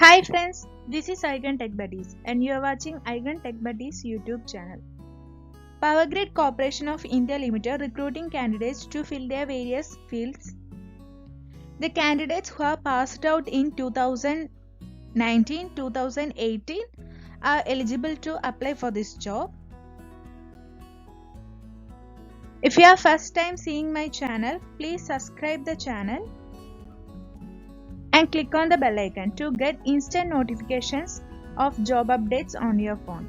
Hi friends, this is Eigen Tech Buddies and you are watching Eigen Tech Buddies YouTube channel. Power Grid Corporation of India Limited recruiting candidates to fill their various fields. The candidates who are passed out in 2019-2018 are eligible to apply for this job. If you are first time seeing my channel, please subscribe the channel and click on the bell icon to get instant notifications of job updates on your phone.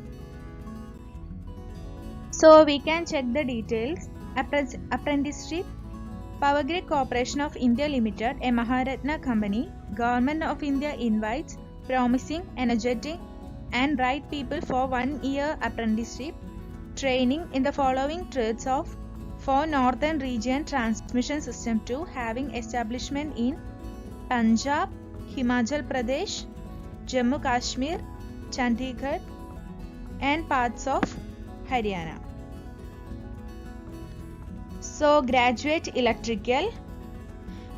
So we can check the details. Apprenticeship, Power Grid Corporation of India Limited, a Maharatna company, Government of India invites promising, energetic and right people for 1 year apprenticeship training in the following trades of for Northern Region Transmission System 2 having establishment in Punjab, Himachal Pradesh, Jammu Kashmir, Chandigarh and parts of Haryana. So graduate electrical.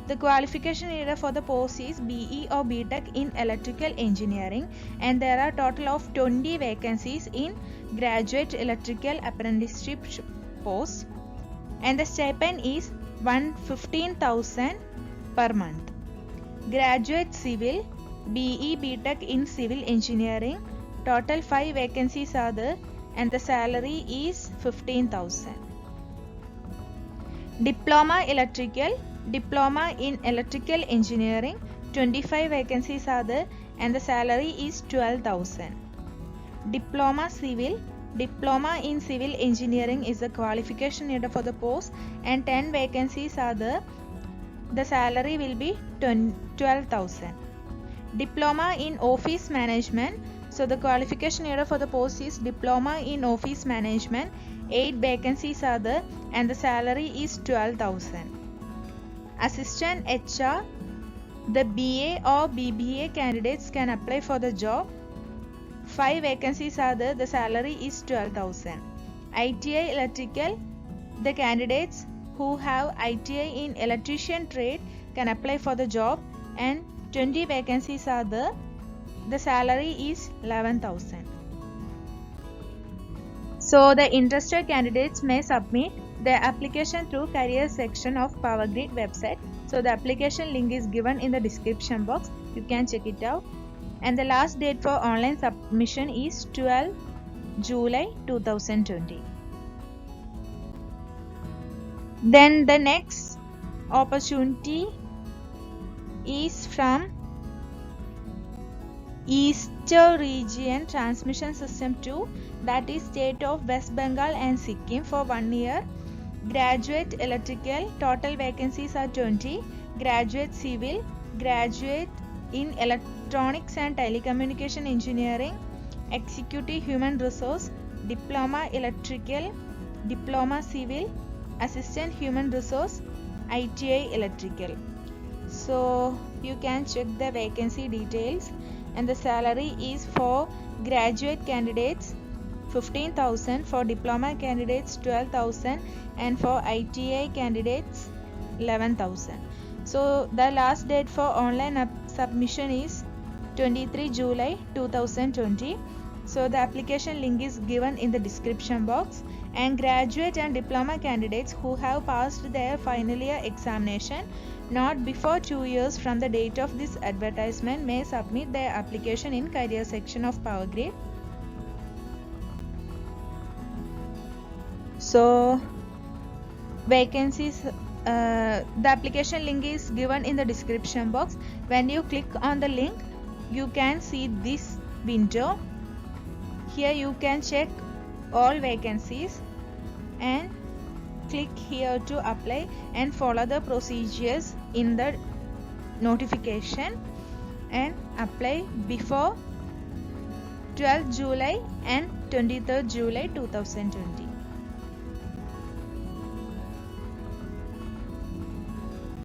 The qualification needed for the post is BE or BTech in electrical engineering and there are total of 20 vacancies in graduate electrical apprenticeship post and the stipend is 115,000 per month. Graduate civil, BE BTech in civil engineering, total 5 vacancies are there and the salary is 15,000. Diploma electrical, diploma in electrical engineering, 25 vacancies are there and the salary is 12,000. Diploma civil, diploma in civil engineering is the qualification needed for the post and 10 vacancies are there. The salary will be 12,000. Diploma in office management. So the qualification needed for the post is diploma in office management. 8 vacancies are there and the salary is 12,000. Assistant HR. The BA or BBA candidates can apply for the job. 5 vacancies are there. The salary is 12,000. ITI electrical. The candidates who have ITI in electrician trade can apply for the job and 20 vacancies are there. The salary is 11,000. So the interested candidates may submit their application through career section of Power Grid website. So the application link is given in the description box. You can check it out. And the last date for online submission is 12 July 2020. Then the next opportunity is from Eastern Region Transmission System 2, that is state of West Bengal and Sikkim for 1 year. Graduate electrical, total vacancies are 20. Graduate civil, graduate in electronics and telecommunication engineering, executive human resource, diploma electrical, diploma civil, assistant human resource, ITI electrical. So you can check the vacancy details and the salary is for graduate candidates 15,000, for diploma candidates 12,000 and for ITI candidates 11,000. So the last date for online submission is 23 July 2020. So the application link is given in the description box and graduate and diploma candidates who have passed their final year examination not before 2 years from the date of this advertisement may submit their application in career section of Power Grid. So vacancies, the application link is given in the description box. When you click on the link, you can see this window. Here you can check all vacancies and click here to apply and follow the procedures in the notification and apply before 12 July and 23rd July 2020.